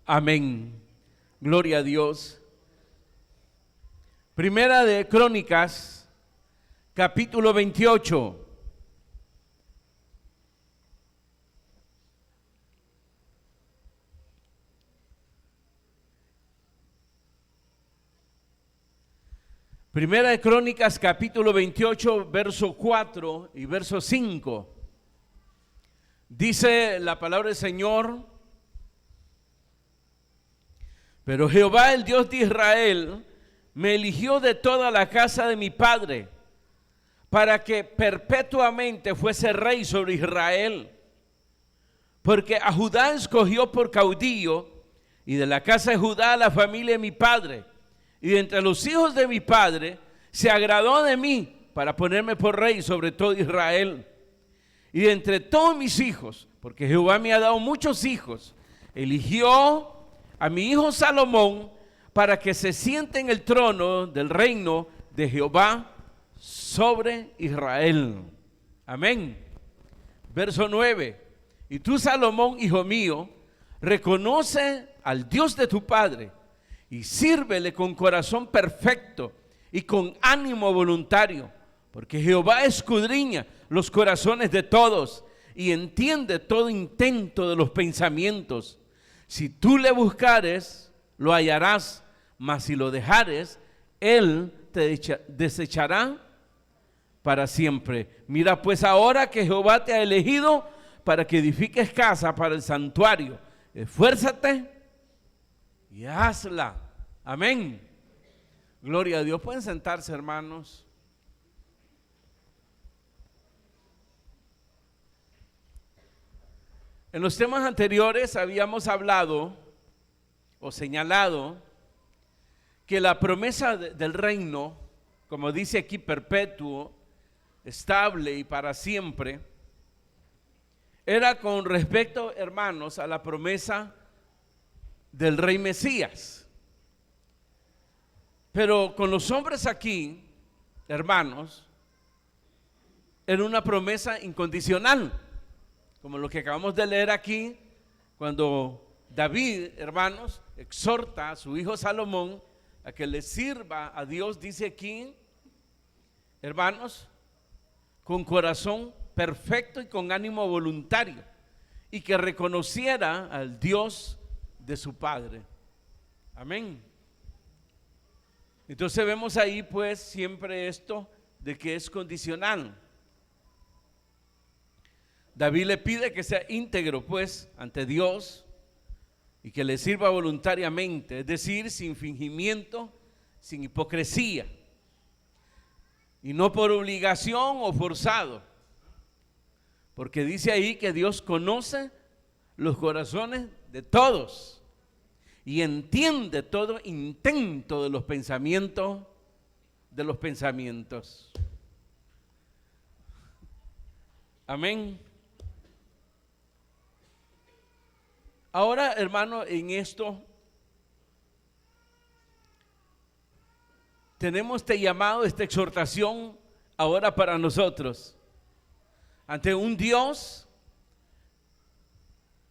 Amén. Gloria a Dios. Primera de Crónicas, capítulo 28. Primera de Crónicas, capítulo 28, verso 4 y verso 5. Dice la palabra del Señor: pero Jehová, el Dios de Israel, me eligió de toda la casa de mi padre, para que perpetuamente fuese rey sobre Israel. Porque a Judá escogió por caudillo, y de la casa de Judá a la familia de mi padre. Y de entre los hijos de mi padre se agradó de mí para ponerme por rey sobre todo Israel. Y de entre todos mis hijos, porque Jehová me ha dado muchos hijos, eligió a mi hijo Salomón para que se siente en el trono del reino de Jehová sobre Israel. Amén. Verso 9. Y tú, Salomón, hijo mío, reconoce al Dios de tu padre y sírvele con corazón perfecto y con ánimo voluntario, porque Jehová escudriña los corazones de todos y entiende todo intento de los pensamientos. Si tú le buscares, lo hallarás, mas si lo dejares, él te desechará para siempre. Mira pues ahora que Jehová te ha elegido para que edifiques casa para el santuario. Esfuérzate y hazla. Amén. Gloria a Dios. Pueden sentarse, hermanos. En los temas anteriores habíamos hablado o señalado que la promesa del reino, como dice aquí, perpetuo, estable y para siempre, era con respecto, hermanos, a la promesa del rey Mesías. Pero con los hombres aquí, hermanos, era una promesa incondicional, como lo que acabamos de leer aquí, cuando David, hermanos, exhorta a su hijo Salomón a que le sirva a Dios, dice aquí, hermanos, con corazón perfecto y con ánimo voluntario, y que reconociera al Dios de su padre. Amén. Entonces vemos ahí pues siempre esto de que es condicional. David le pide que sea íntegro pues ante Dios y que le sirva voluntariamente, es decir, sin fingimiento, sin hipocresía, y no por obligación o forzado, porque dice ahí que Dios conoce los corazones de todos y entiende todo intento de los pensamientos. Amén. Ahora, hermano, en esto tenemos este llamado, esta exhortación ahora para nosotros, ante un Dios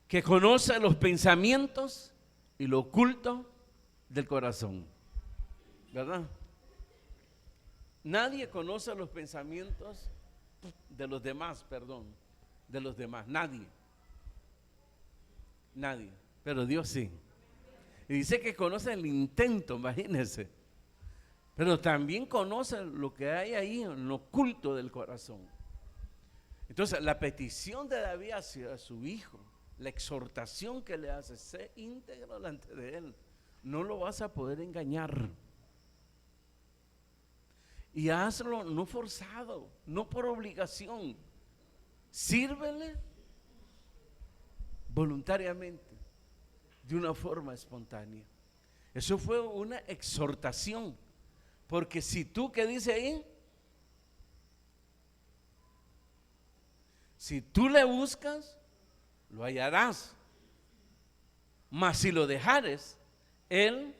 que conoce los pensamientos y lo oculto del corazón, ¿verdad? Nadie conoce los pensamientos de los demás, nadie, pero Dios sí. Y dice que conoce el intento, imagínense, pero también conoce lo que hay ahí en lo oculto del corazón. Entonces la petición de David hacia su hijo, la exhortación que le hace, sé íntegro delante de él, no lo vas a poder engañar. Y hazlo no forzado, no por obligación, sírvele voluntariamente, de una forma espontánea. Eso fue una exhortación, porque si tú, ¿qué dice ahí? Si tú le buscas, lo hallarás, mas si lo dejares, él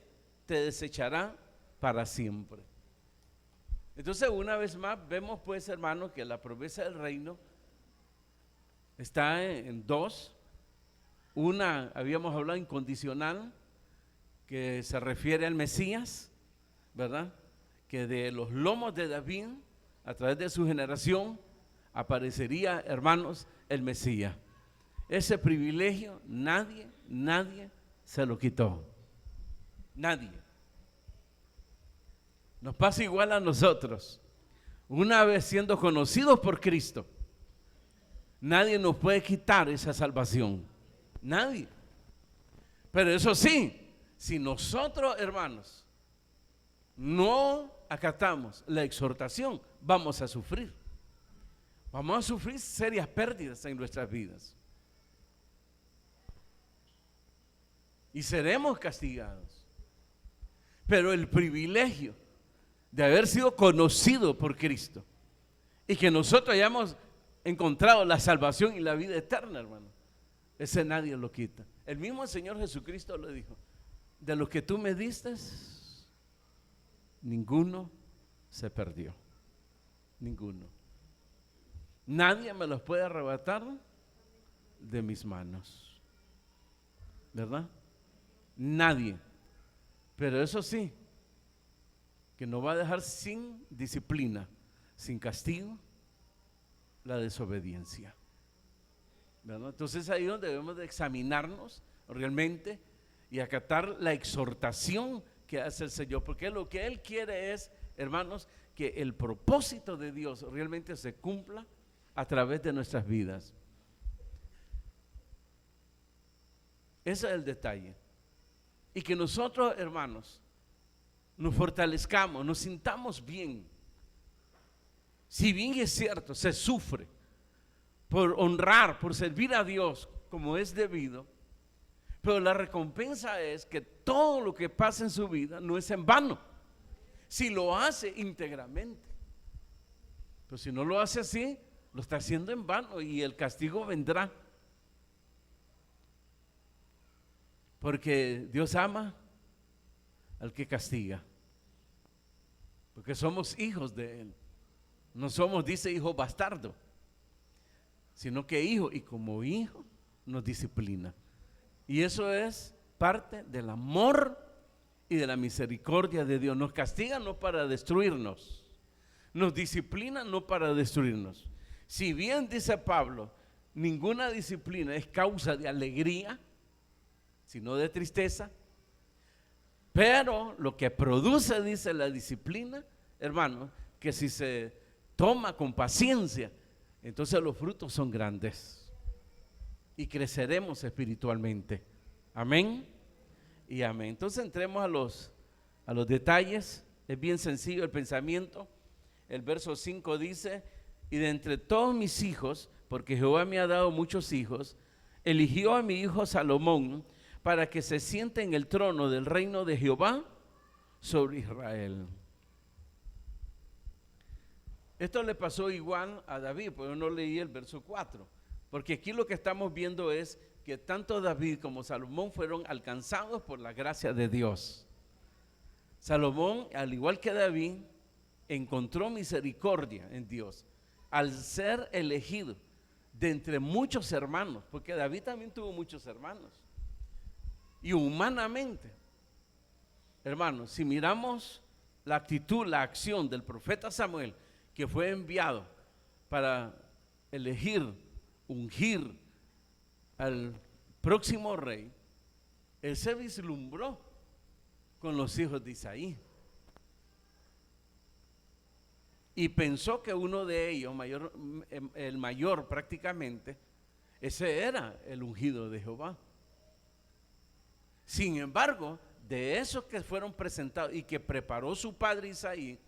te desechará para siempre. Entonces, una vez más, vemos pues, hermanos, que la promesa del reino está en dos. Una, habíamos hablado incondicional, que se refiere al Mesías, ¿verdad? Que de los lomos de David, a través de su generación, aparecería, hermanos, el Mesías. Ese privilegio nadie se lo quitó. Nadie. Nos pasa igual a nosotros. Una vez siendo conocidos por Cristo, nadie nos puede quitar esa salvación. Nadie. Pero eso sí, si nosotros, hermanos, no acatamos la exhortación, vamos a sufrir. Vamos a sufrir serias pérdidas en nuestras vidas. Y seremos castigados. Pero el privilegio de haber sido conocido por Cristo y que nosotros hayamos encontrado la salvación y la vida eterna, hermano, ese nadie lo quita. El mismo Señor Jesucristo lo dijo: de los que tú me diste, ninguno se perdió. Ninguno. Nadie me los puede arrebatar de mis manos, ¿verdad? Nadie. Pero eso sí, que nos va a dejar sin disciplina, sin castigo, la desobediencia, ¿verdad? Entonces ahí es donde debemos de examinarnos realmente y acatar la exhortación que hace el Señor, porque lo que Él quiere es, hermanos, que el propósito de Dios realmente se cumpla a través de nuestras vidas. Ese es el detalle. Y que nosotros, hermanos, nos fortalezcamos, nos sintamos bien. Si bien es cierto, se sufre por honrar, por servir a Dios como es debido, pero la recompensa es que todo lo que pasa en su vida no es en vano, si lo hace íntegramente. Pero si no lo hace así, lo está haciendo en vano y el castigo vendrá. Porque Dios ama al que castiga, porque somos hijos de Él. No somos, dice, hijo bastardo, sino que hijo, y como hijo nos disciplina. Y eso es parte del amor y de la misericordia de Dios. Nos castiga no para destruirnos, nos disciplina no para destruirnos. Si bien, dice Pablo, ninguna disciplina es causa de alegría, sino de tristeza, pero lo que produce, dice, la disciplina, hermano, que si se toma con paciencia, entonces los frutos son grandes y creceremos espiritualmente. Amén y amén. Entonces entremos a los detalles. Es bien sencillo el pensamiento. El verso 5 dice: y de entre todos mis hijos, porque Jehová me ha dado muchos hijos, eligió a mi hijo Salomón para que se siente en el trono del reino de Jehová sobre Israel. Esto le pasó igual a David, pero yo no leí el verso 4, porque aquí lo que estamos viendo es que tanto David como Salomón fueron alcanzados por la gracia de Dios. Salomón, al igual que David, encontró misericordia en Dios al ser elegido de entre muchos hermanos, porque David también tuvo muchos hermanos. Y humanamente, hermanos, si miramos la actitud, la acción del profeta Samuel, que fue enviado para elegir, ungir al próximo rey, él se vislumbró con los hijos de Isaí y pensó que uno de ellos, el mayor prácticamente, ese era el ungido de Jehová. Sin embargo, de esos que fueron presentados y que preparó su padre Isaí,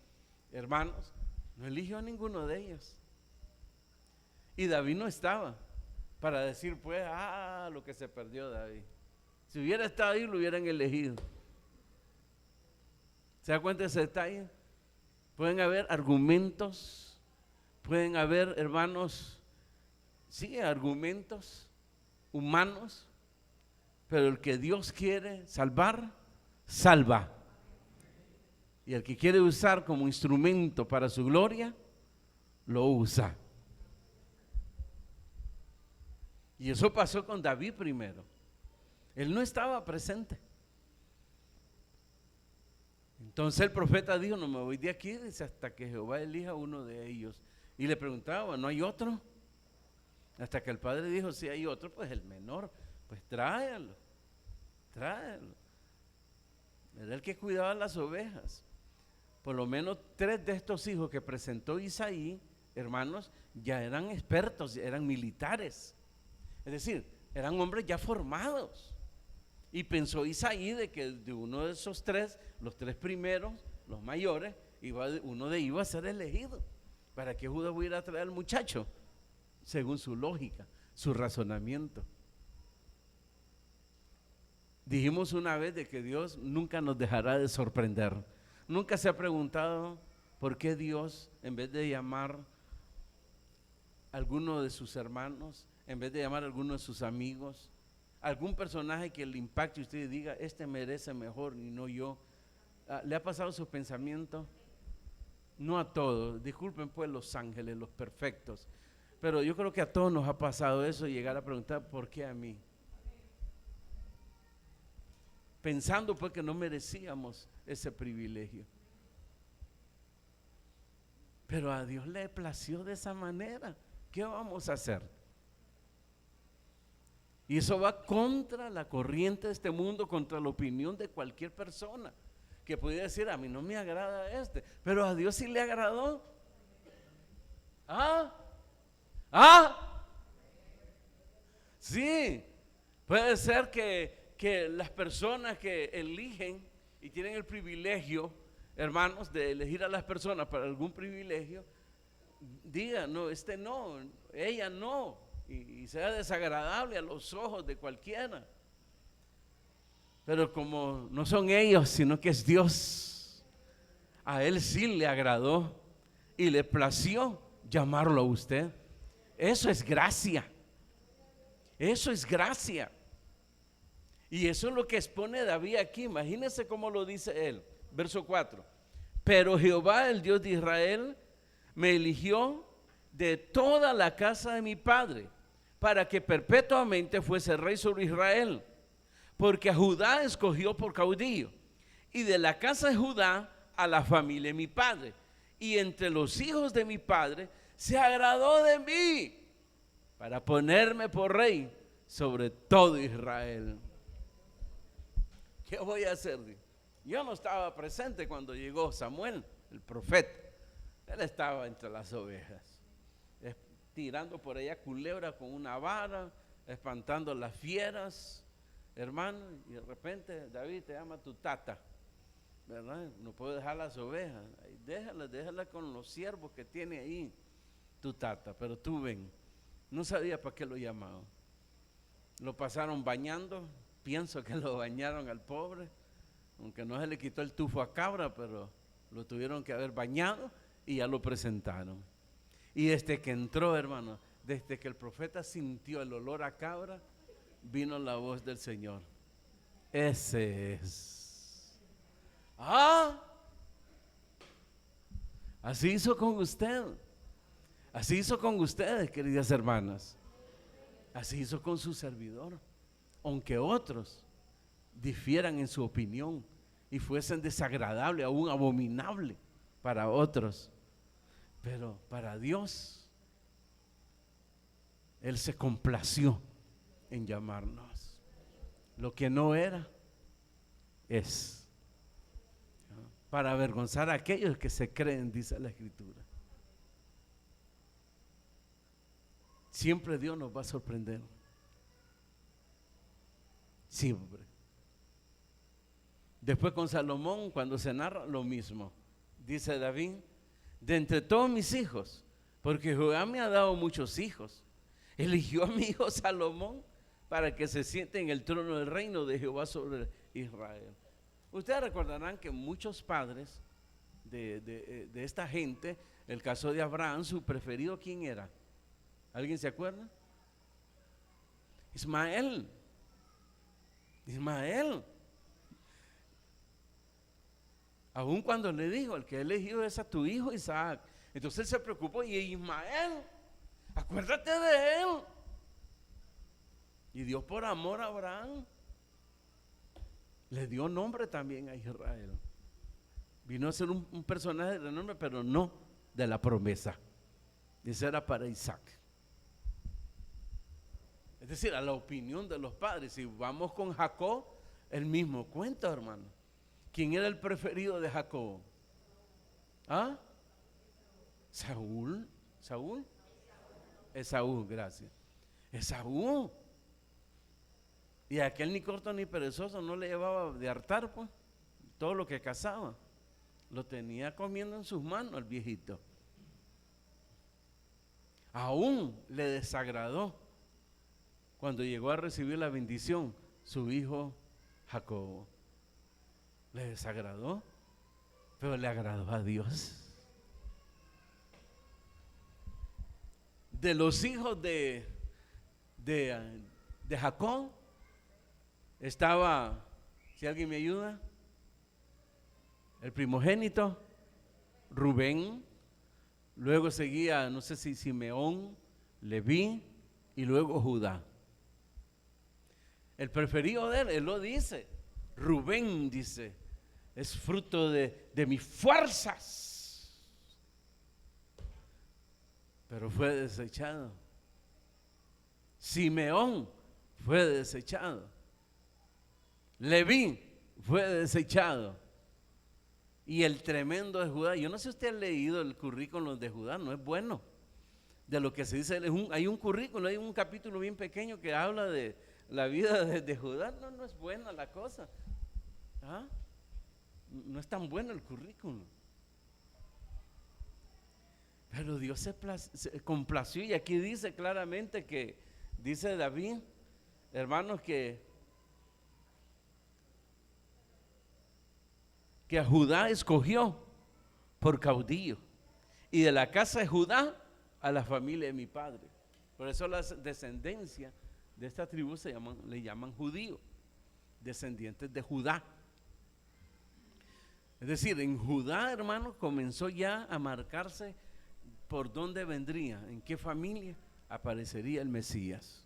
hermanos, no eligió a ninguno de ellos. Y David no estaba para decir, pues, lo que se perdió David. Si hubiera estado ahí, lo hubieran elegido. ¿Se da cuenta de ese detalle? Pueden haber argumentos, pueden haber, hermanos, sí, argumentos humanos, pero el que Dios quiere salvar, salva. Y el que quiere usar como instrumento para su gloria, lo usa. Y eso pasó con David primero. Él no estaba presente. Entonces el profeta dijo, no me voy de aquí, dice, hasta que Jehová elija uno de ellos. Y le preguntaba, ¿no hay otro? Hasta que el padre dijo, si hay otro, pues el menor, pues tráelo. Era el que cuidaba las ovejas. Por lo menos 3 de estos hijos que presentó Isaí, hermanos, ya eran expertos, eran militares. Es decir, eran hombres ya formados. Y pensó Isaí de que de uno de esos 3, los 3 primeros, los mayores, uno de ellos iba a ser elegido. ¿Para qué Judá iba a ir a traer al muchacho? Según su lógica, su razonamiento. Dijimos una vez de que Dios nunca nos dejará de sorprender. Nunca se ha preguntado por qué Dios, en vez de llamar a alguno de sus hermanos, en vez de llamar a alguno de sus amigos, algún personaje que le impacte y usted diga, este merece mejor y no yo. ¿Le ha pasado su pensamiento? No a todos, disculpen pues los ángeles, los perfectos, pero yo creo que a todos nos ha pasado eso, llegar a preguntar, ¿por qué a mí? Pensando pues que no merecíamos ese privilegio. Pero a Dios le plació de esa manera. ¿Qué vamos a hacer? Y eso va contra la corriente de este mundo, contra la opinión de cualquier persona que pudiera decir, a mí no me agrada pero a Dios sí le agradó. Sí, puede ser que las personas que eligen y tienen el privilegio, hermanos, de elegir a las personas para algún privilegio, digan, no, no, ella no, y sea desagradable a los ojos de cualquiera. Pero como no son ellos, sino que es Dios, a Él sí le agradó y le plació llamarlo a usted. Eso es gracia. Eso es gracia. Y eso es lo que expone David aquí. Imagínense cómo lo dice él. Verso 4. Pero Jehová, el Dios de Israel, me eligió de toda la casa de mi padre, para que perpetuamente fuese rey sobre Israel. Porque a Judá escogió por caudillo, y de la casa de Judá a la familia de mi padre. Y entre los hijos de mi padre se agradó de mí, para ponerme por rey sobre todo Israel. ¿Qué voy a hacer? Yo no estaba presente cuando llegó Samuel, el profeta. Él estaba entre las ovejas, tirando por allá culebra con una vara, espantando las fieras, hermano. Y de repente David te llama tu tata, ¿verdad? No puedo dejar las ovejas, déjala con los siervos que tiene ahí, tu tata, pero tú ven. No sabía para qué lo llamaban. Lo pasaron bañando, pienso que lo bañaron al pobre, aunque no se le quitó el tufo a cabra, pero lo tuvieron que haber bañado y ya lo presentaron. Y desde que entró, hermano, desde que el profeta sintió el olor a cabra, vino la voz del Señor. Ese es. Así hizo con usted. Así hizo con ustedes, queridas hermanas. Así hizo con su servidor. Aunque otros difieran en su opinión y fuesen desagradables, aún abominable para otros, pero para Dios, Él se complació en llamarnos. Lo que no era, es. Para avergonzar a aquellos que se creen, dice la Escritura. Siempre Dios nos va a sorprender. Siempre. Después con Salomón, cuando se narra lo mismo, dice David, de entre todos mis hijos, porque Jehová me ha dado muchos hijos, eligió a mi hijo Salomón para que se siente en el trono del reino de Jehová sobre Israel. Ustedes recordarán que muchos padres de esta gente, el caso de Abraham, su preferido, ¿quién era? ¿Alguien se acuerda? Ismael. Aún cuando le dijo, el que he elegido es a tu hijo Isaac. Entonces él se preocupó, y Ismael, acuérdate de él. Y Dios, por amor a Abraham, Le dio nombre también a Israel. Vino a ser un personaje de nombre, pero no de la promesa. Ese era para Isaac. Es decir, a la opinión de los padres. Si vamos con Jacob, el mismo cuento, hermano. ¿Quién era el preferido de Jacob? ¿Ah? Saúl. ¿Saúl? Esaú, gracias. Esaú. Y aquel ni corto ni perezoso no le llevaba de hartar, pues. Todo lo que cazaba lo tenía comiendo en sus manos el viejito. Aún le desagradó cuando llegó a recibir la bendición su hijo Jacobo. Le desagradó, pero le agradó a Dios. De los hijos de Jacob estaba, si alguien me ayuda, el primogénito Rubén, luego seguía, no sé si Simeón, Leví y luego Judá. El preferido de él lo dice, Rubén dice, es fruto de mis fuerzas, pero fue desechado. Simeón fue desechado. Leví fue desechado. Y el tremendo de Judá, yo no sé si usted ha leído el currículo de Judá, no es bueno. De lo que se dice, hay un currículo, hay un capítulo bien pequeño que habla de la vida de Judá. No es buena la cosa. ¿Ah? No es tan bueno el currículo. Pero Dios se complació, y aquí dice claramente que, dice David, hermanos, que a Judá escogió por caudillo, y de la casa de Judá a la familia de mi padre. Por eso la descendencia de esta tribu le llaman judíos, descendientes de Judá. Es decir, en Judá, hermanos, comenzó ya a marcarse por dónde vendría, en qué familia aparecería el Mesías.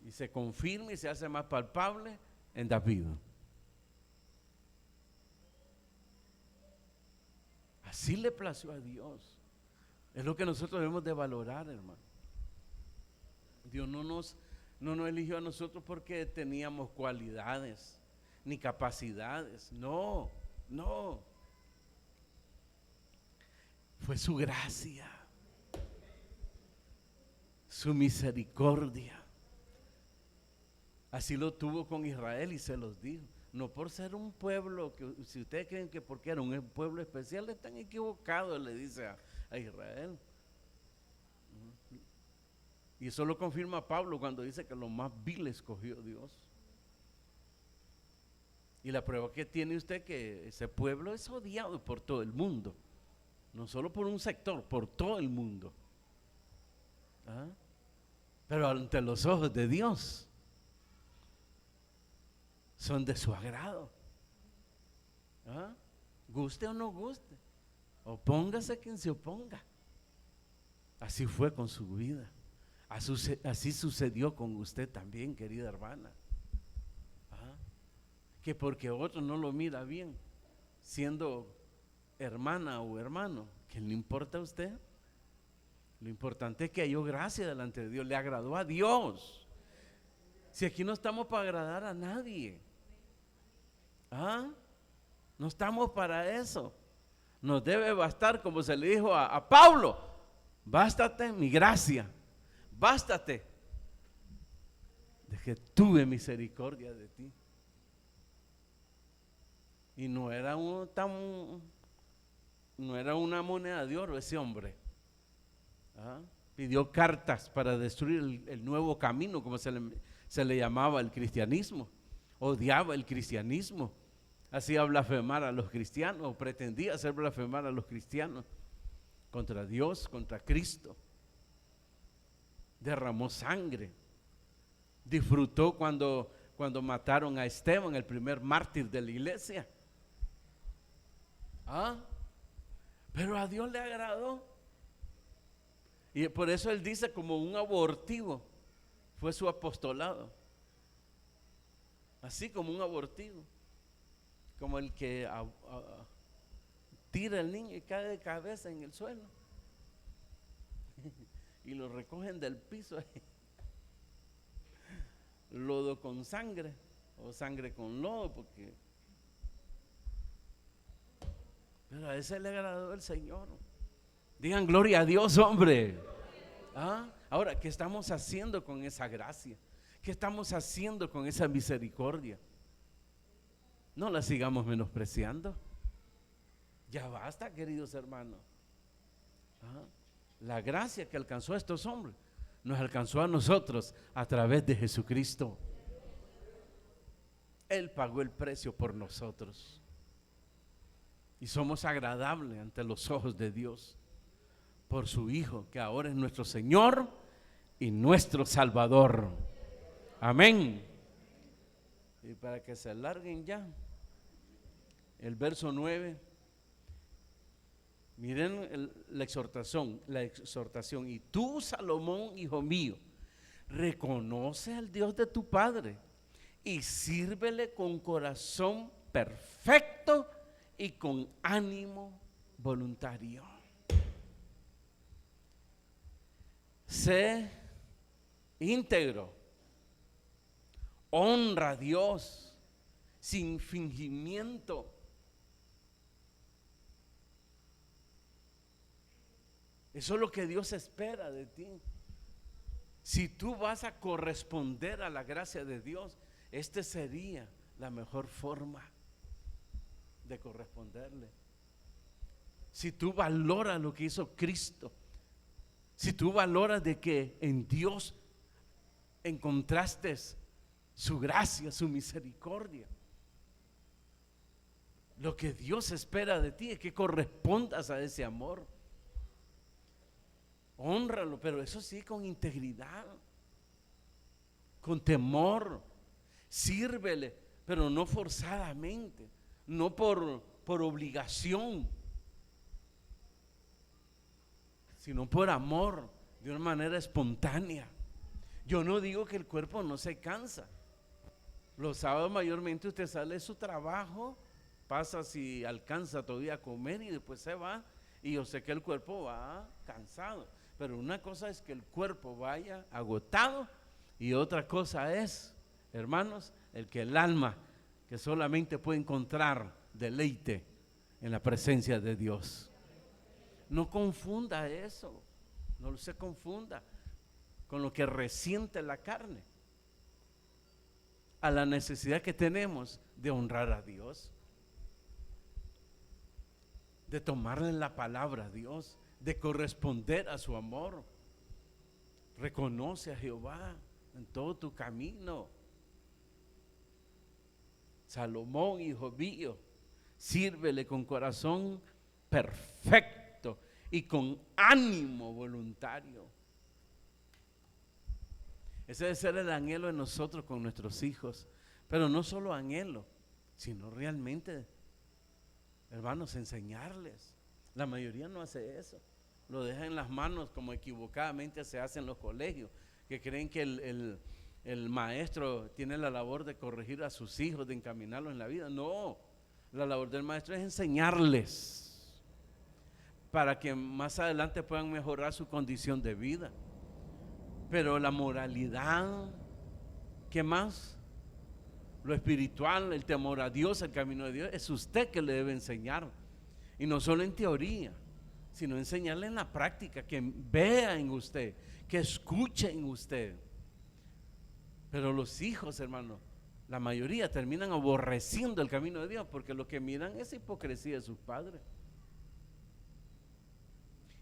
Y se confirma y se hace más palpable en David. Así le plació a Dios. Es lo que nosotros debemos de valorar, hermano. Dios no nos eligió a nosotros porque teníamos cualidades ni capacidades. No. Fue su gracia, su misericordia. Así lo tuvo con Israel y se los dijo. No por ser un pueblo, que si ustedes creen que porque era un pueblo especial, están equivocados, le dice a Israel. Y eso lo confirma Pablo cuando dice que lo más vil escogió Dios. Y la prueba que tiene usted que ese pueblo es odiado por todo el mundo. No solo por un sector, por todo el mundo. ¿Ah? Pero ante los ojos de Dios son de su agrado. ¿Ah? Guste o no guste, opóngase quien se oponga. Así fue con su vida. Así sucedió con usted también, querida hermana. ¿Ah? Que porque otro no lo mira bien, siendo hermana o hermano, ¿qué le importa a usted? Lo importante es que halló gracia delante de Dios, le agradó a Dios. Si aquí no estamos para agradar a nadie. ¿Ah? No estamos para eso. Nos debe bastar, como se le dijo a Pablo, bástate mi gracia, bástate de que tuve misericordia de ti. Y no era una moneda de oro ese hombre. ¿Ah? Pidió cartas para destruir el nuevo camino, como se le llamaba el cristianismo. Odiaba el cristianismo, hacía blasfemar a los cristianos, pretendía hacer blasfemar a los cristianos contra Dios, contra Cristo. Derramó sangre, disfrutó cuando mataron a Esteban, el primer mártir de la iglesia. ¿Ah? Pero a Dios le agradó, y por eso él dice, como un abortivo fue su apostolado. así como un abortivo, como el que tira al niño y cae de cabeza en el suelo y lo recogen del piso, lodo con sangre o sangre con lodo, pero a ese le agradó el Señor. Digan gloria a Dios, hombre. Ahora, ¿qué estamos haciendo con esa gracia? ¿Qué estamos haciendo con esa misericordia? No la sigamos menospreciando. Ya basta, queridos hermanos. La gracia que alcanzó a estos hombres nos alcanzó a nosotros a través de Jesucristo. Él pagó el precio por nosotros y somos agradables ante los ojos de Dios por su Hijo, que ahora es nuestro Señor y nuestro Salvador. Amén. Y para que se alarguen ya, el verso 9, miren la exhortación. Y tú, Salomón, hijo mío, reconoce al Dios de tu padre y sírvele con corazón perfecto y con ánimo voluntario. Sé íntegro, honra a Dios sin fingimiento. Eso es lo que Dios espera de ti. Si tú vas a corresponder a la gracia de Dios, esta sería la mejor forma de corresponderle. Si tú valoras lo que hizo Cristo, si tú valoras de que en Dios encontraste su gracia, su misericordia, lo que Dios espera de ti es que correspondas a ese amor. Hónralo, pero eso sí, con integridad, con temor. Sírvele, pero no forzadamente, no por obligación, sino por amor, de una manera espontánea. Yo no digo que el cuerpo no se cansa. Los sábados mayormente usted sale de su trabajo, pasa si alcanza todavía a comer y después se va, y yo sé que el cuerpo va cansado, pero una cosa es que el cuerpo vaya agotado y otra cosa es, hermanos, el alma que solamente puede encontrar deleite en la presencia de Dios. No confunda eso, no se confunda con lo que resiente la carne, a la necesidad que tenemos de honrar a Dios, de tomarle la palabra a Dios, de corresponder a su amor. Reconoce a Jehová en todo tu camino. Salomón, hijo mío, sírvele con corazón perfecto y con ánimo voluntario. Ese debe ser el anhelo de nosotros con nuestros hijos, pero no solo anhelo, sino realmente, hermanos, enseñarles. La mayoría no hace eso, lo deja en las manos como equivocadamente se hace en los colegios, que creen que el maestro tiene la labor de corregir a sus hijos, de encaminarlos en la vida. No, la labor del maestro es enseñarles para que más adelante puedan mejorar su condición de vida. Pero la moralidad, ¿qué más? Lo espiritual, el temor a Dios, el camino de Dios, es usted que le debe enseñar. Y no solo en teoría, sino enseñarle en la práctica, que vea en usted, que escuche en usted. Pero los hijos, hermano, la mayoría terminan aborreciendo el camino de Dios porque lo que miran es hipocresía de sus padres.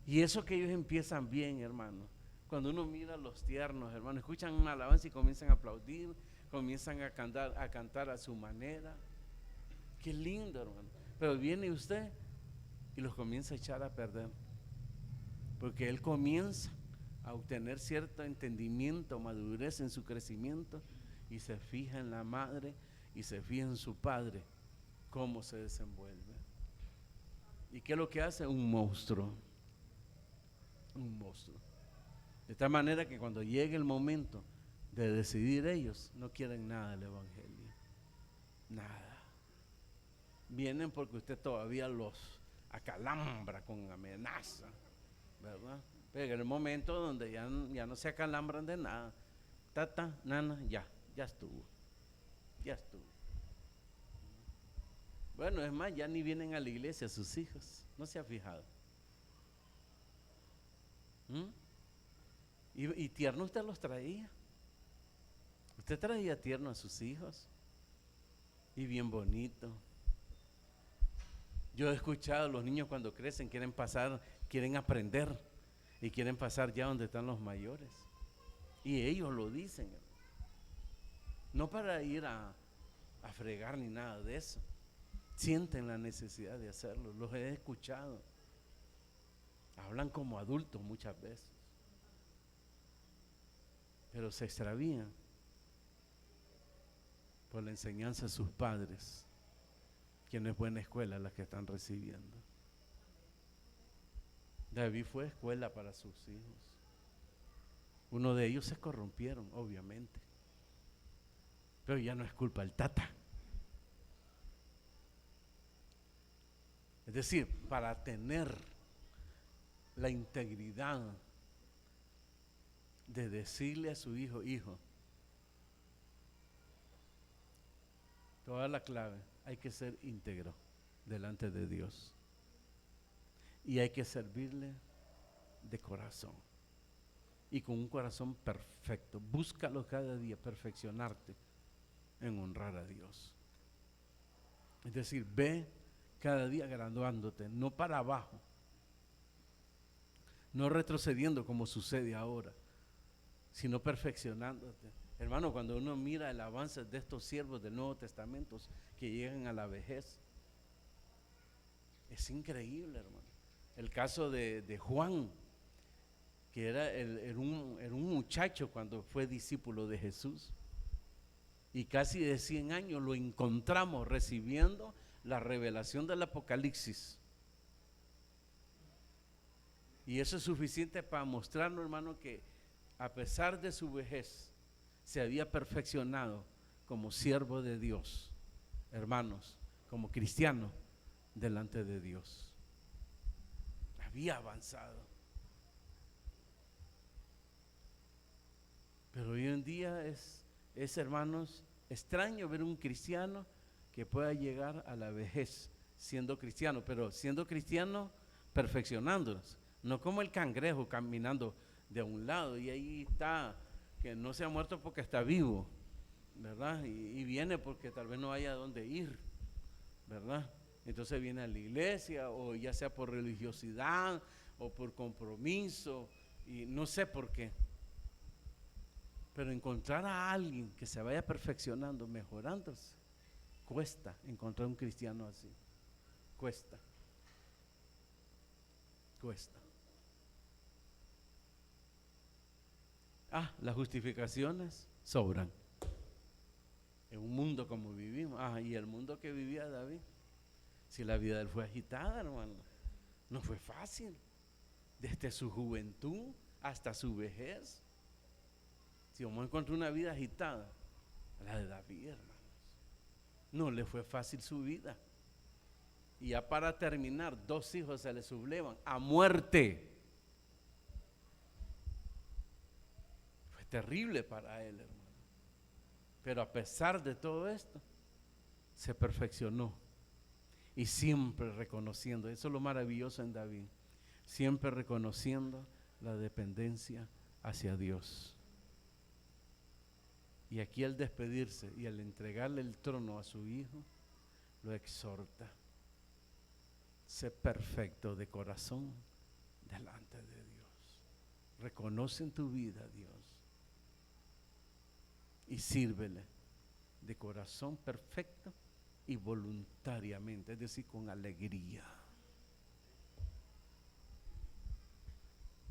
Y eso que ellos empiezan bien, hermano. Cuando uno mira a los tiernos, hermano, escuchan una alabanza y comienzan a aplaudir, comienzan a cantar a su manera. Qué lindo, hermano. Pero viene usted y los comienza a echar a perder, porque él comienza a obtener cierto entendimiento, madurez en su crecimiento, y se fija en la madre y se fija en su padre, cómo se desenvuelve. ¿Y qué es lo que hace? Un monstruo. Un monstruo. De tal manera que cuando llegue el momento de decidir, ellos no quieren nada del evangelio. vienen porque usted todavía los acalambra con amenaza, ¿verdad? Pero en el momento donde ya no se acalambran de nada, tata, nana, ya estuvo. Bueno, es más, ya ni vienen a la iglesia sus hijos, ¿no se ha fijado? Y tierno usted los traía. Usted traía tierno a sus hijos. Y bien bonito. Yo he escuchado a los niños cuando crecen, quieren pasar, quieren aprender y quieren pasar ya donde están los mayores. Y ellos lo dicen. No para ir a fregar ni nada de eso. Sienten la necesidad de hacerlo. Los he escuchado. Hablan como adultos muchas veces. Pero se extravían por la enseñanza de sus padres, que no es buena escuela la que están recibiendo. David fue escuela para sus hijos. Uno de ellos se corrompieron, obviamente, pero ya no es culpa del tata. Es decir, para tener la integridad de decirle a su hijo, toda la clave, hay que ser íntegro delante de Dios y hay que servirle de corazón y con un corazón perfecto. Búscalo cada día, perfeccionarte en honrar a Dios. Es decir, ve cada día graduándote, no para abajo, no retrocediendo como sucede ahora, sino perfeccionándote. Hermano, cuando uno mira el avance de estos siervos del Nuevo Testamento que llegan a la vejez, es increíble, hermano. El caso de Juan, que era un muchacho cuando fue discípulo de Jesús, y casi de 100 años lo encontramos recibiendo la revelación del Apocalipsis. Y eso es suficiente para mostrarnos, hermano, que a pesar de su vejez, se había perfeccionado como siervo de Dios, hermanos, como cristiano delante de Dios. Había avanzado. Pero hoy en día es hermanos, extraño ver un cristiano que pueda llegar a la vejez siendo cristiano, pero siendo cristiano perfeccionándonos, no como el cangrejo caminando de un lado y ahí está, que no se ha muerto porque está vivo, ¿verdad? Y viene porque tal vez no haya dónde ir, ¿verdad? Entonces viene a la iglesia, o ya sea por religiosidad o por compromiso, y no sé por qué. Pero encontrar a alguien que se vaya perfeccionando, mejorándose, cuesta encontrar un cristiano así. Cuesta. Las justificaciones sobran en un mundo como vivimos. Y el mundo que vivía David, si la vida de él fue agitada, hermano, no fue fácil, desde su juventud hasta su vejez. Si vamos a encontrar una vida agitada, la de David, hermanos, no le fue fácil su vida. Y ya para terminar, 2 hijos se le sublevan a muerte. Terrible para él, hermano. Pero a pesar de todo esto, se perfeccionó y siempre reconociendo, eso es lo maravilloso en David, siempre reconociendo la dependencia hacia Dios. Y aquí al despedirse y al entregarle el trono a su hijo, lo exhorta: sé perfecto de corazón delante de Dios. Reconoce en tu vida a Dios y sírvele de corazón perfecto y voluntariamente, es decir, con alegría.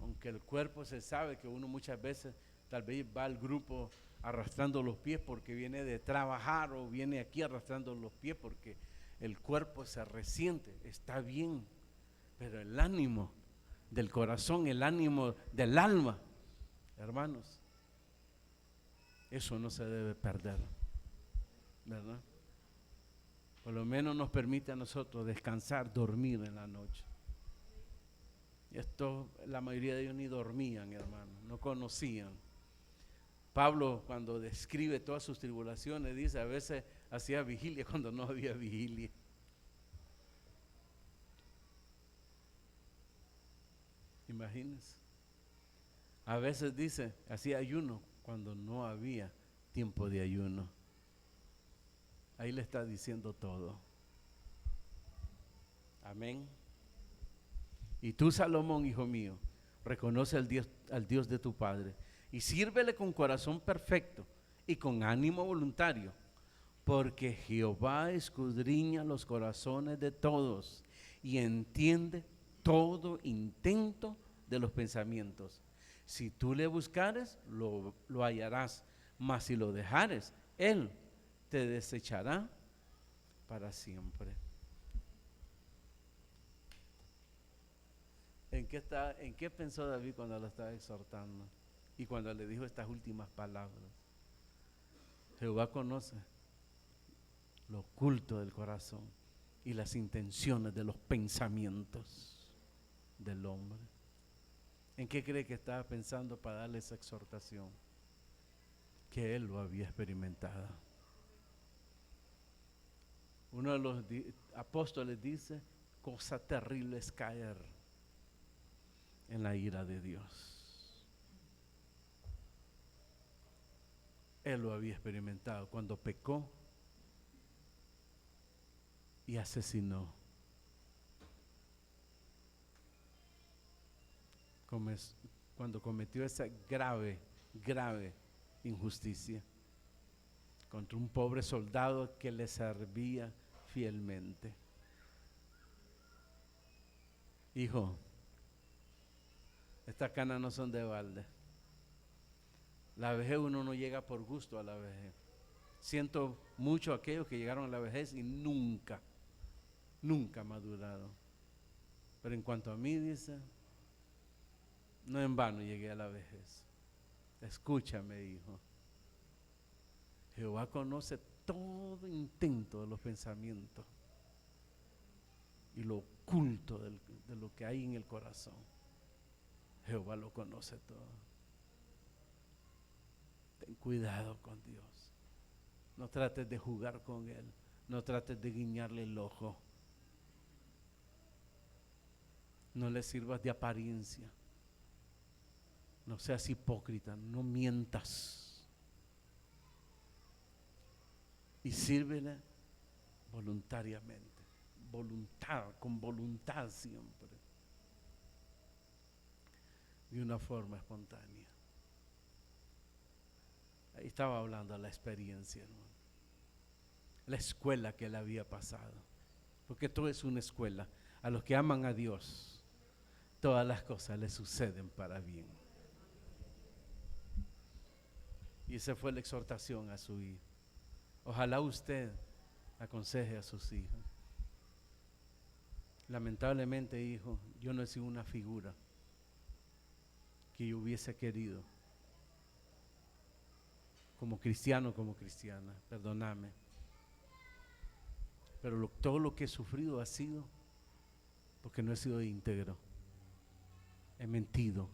Aunque el cuerpo, se sabe que uno muchas veces tal vez va al grupo arrastrando los pies porque viene de trabajar, o viene aquí arrastrando los pies porque el cuerpo se resiente, está bien, pero el ánimo del corazón, el ánimo del alma, hermanos, eso no se debe perder, ¿verdad? Por lo menos nos permite a nosotros descansar, dormir en la noche. Y esto, la mayoría de ellos ni dormían, hermano, no conocían. Pablo, cuando describe todas sus tribulaciones, dice, a veces hacía vigilia cuando no había vigilia. Imagínense. A veces dice, hacía ayuno cuando no había tiempo de ayuno. Ahí le está diciendo todo. Amén. Y tú, Salomón, hijo mío, reconoce al Dios de tu Padre y sírvele con corazón perfecto y con ánimo voluntario, porque Jehová escudriña los corazones de todos y entiende todo intento de los pensamientos. Si tú le buscares, lo hallarás, mas si lo dejares, Él te desechará para siempre. ¿En qué pensó David cuando lo estaba exhortando? Y cuando le dijo estas últimas palabras. Jehová conoce lo oculto del corazón y las intenciones de los pensamientos del hombre. ¿En qué cree que estaba pensando para darle esa exhortación? Que él lo había experimentado. Uno de los apóstoles dice, cosa terrible es caer en la ira de Dios. Él lo había experimentado cuando pecó y asesinó. Cuando cometió esa grave injusticia contra un pobre soldado que le servía fielmente. Hijo, estas canas no son de balde. La vejez, uno no llega por gusto a la vejez. Siento mucho a aquellos que llegaron a la vejez y nunca maduraron. Pero en cuanto a mí, dice, no en vano llegué a la vejez. Escúchame, hijo. Jehová conoce todo intento de los pensamientos y lo oculto de lo que hay en el corazón. Jehová lo conoce todo. Ten cuidado con Dios. No trates de jugar con Él. No trates de guiñarle el ojo. No le sirvas de apariencia. No seas hipócrita. No mientas. Y sírvele voluntariamente. Con voluntad siempre. De una forma espontánea. Ahí estaba hablando de la experiencia, hermano. La escuela que él había pasado. Porque todo es una escuela. A los que aman a Dios, todas las cosas les suceden para bien. Y esa fue la exhortación a su hijo. Ojalá usted aconseje a sus hijos. Lamentablemente, hijo, yo no he sido una figura que yo hubiese querido como cristiano, como cristiana, perdóname, pero todo lo que he sufrido ha sido porque no he sido íntegro, he mentido,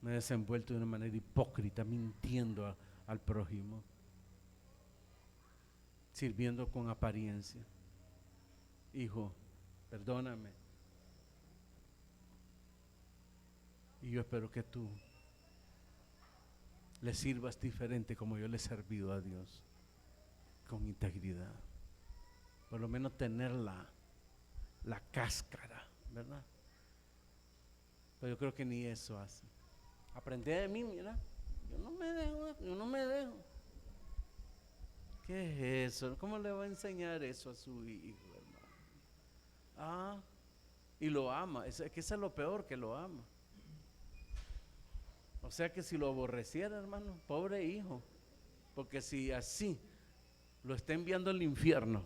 me he desenvuelto de una manera hipócrita, mintiendo al prójimo, sirviendo con apariencia. Hijo, perdóname. Y yo espero que tú le sirvas diferente como yo le he servido a Dios, con integridad. Por lo menos tener la cáscara, ¿verdad? Pero yo creo que ni eso hace. Aprende de mí, mira, yo no me dejo. ¿Qué es eso? ¿Cómo le va a enseñar eso a su hijo, hermano? Y lo ama, es que eso es lo peor, que lo ama. O sea que si lo aborreciera, hermano, pobre hijo, porque si así lo está enviando al infierno,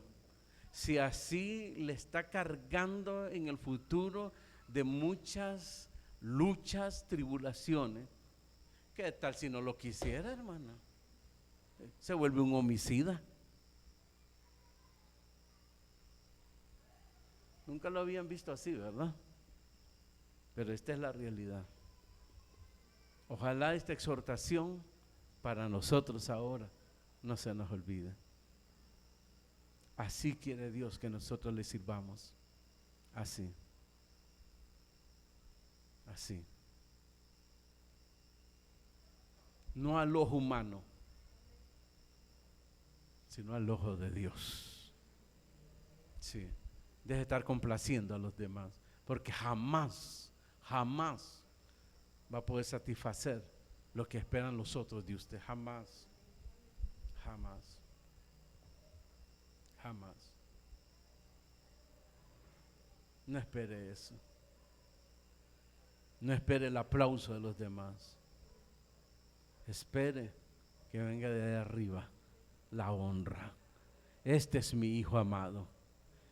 si así le está cargando en el futuro de muchas luchas, tribulaciones, ¿qué tal si no lo quisiera, hermano? Se vuelve un homicida. Nunca lo habían visto así, ¿verdad? Pero esta es la realidad. Ojalá esta exhortación para nosotros ahora no se nos olvide. Así quiere Dios que nosotros le sirvamos. Así. Así. No al ojo humano, sino al ojo de Dios. Sí. Deje de estar complaciendo a los demás, porque jamás va a poder satisfacer lo que esperan los otros de usted. Jamás. No espere eso. No espere el aplauso de los demás. Espere que venga de arriba la honra. Este es mi hijo amado,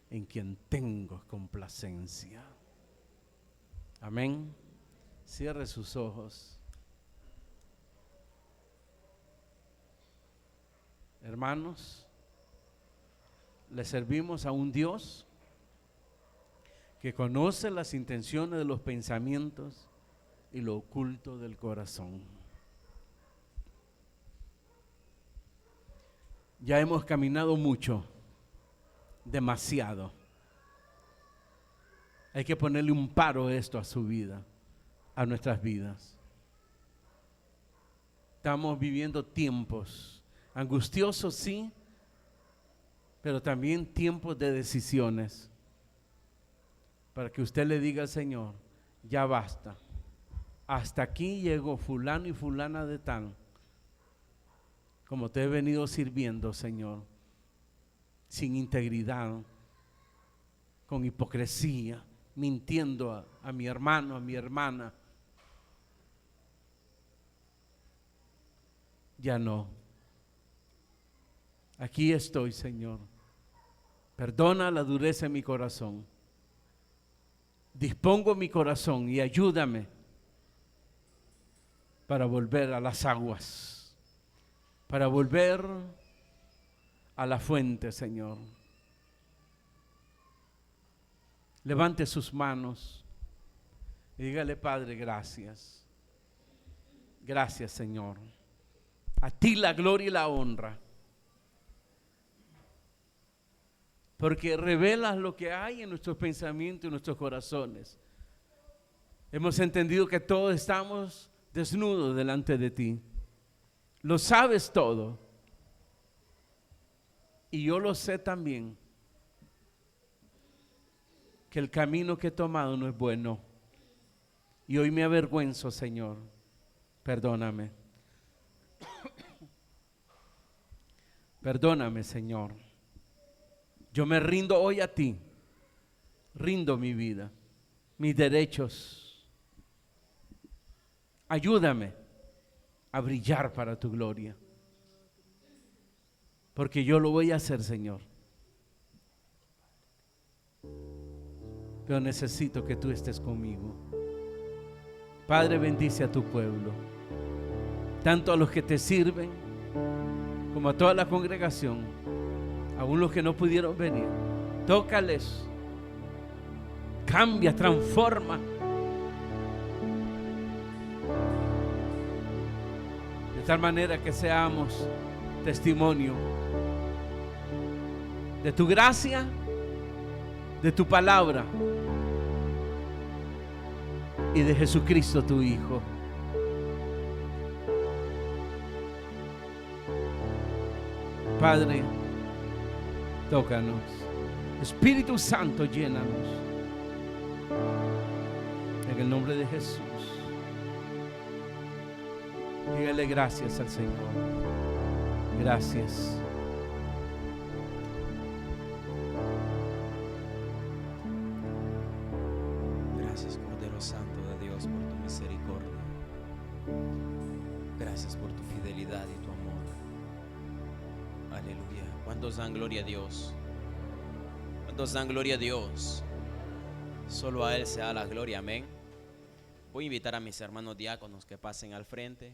en quien tengo complacencia. Amén. Cierre sus ojos. Hermanos, le servimos a un Dios que conoce las intenciones de los pensamientos y lo oculto del corazón. Ya hemos caminado mucho, demasiado. Hay que ponerle un paro a esto, a su vida, a nuestras vidas. Estamos viviendo tiempos angustiosos, sí, pero también tiempos de decisiones. Para que usted le diga al Señor, ya basta. Hasta aquí llegó fulano y fulana de tal. Como te he venido sirviendo, Señor, sin integridad, con hipocresía, mintiendo a mi hermano, a mi hermana. Ya no. Aquí estoy, Señor. Perdona la dureza en mi corazón. Dispongo mi corazón y ayúdame para volver a las aguas, para volver a la fuente, Señor. Levante sus manos y dígale, Padre, gracias. Gracias, Señor. A ti la gloria y la honra, porque revelas lo que hay en nuestros pensamientos y nuestros corazones. Hemos entendido que todos estamos desnudos delante de ti. Lo sabes todo. Y yo lo sé también, que el camino que he tomado no es bueno. Y hoy me avergüenzo, Señor. Perdóname. Perdóname, Señor. Yo me rindo hoy a ti. Rindo mi vida, mis derechos. Ayúdame a brillar para tu gloria. Porque yo lo voy a hacer, Señor. Pero necesito que tú estés conmigo. Padre, bendice a tu pueblo, tanto a los que te sirven como a toda la congregación, aún los que no pudieron venir. Tócales, cambia, transforma, de tal manera que seamos testimonio de tu gracia, de tu palabra y de Jesucristo tu Hijo. Padre, tócanos. Espíritu Santo, llénanos. En el nombre de Jesús. Dígale gracias al Señor. Gracias. Gracias, Cordero Santo de Dios, por tu misericordia. Gracias por tu fidelidad y tu amor. Aleluya. ¿Cuántos dan gloria a Dios? ¿Cuántos dan gloria a Dios? Solo a Él se da la gloria, amén. Voy a invitar a mis hermanos diáconos que pasen al frente.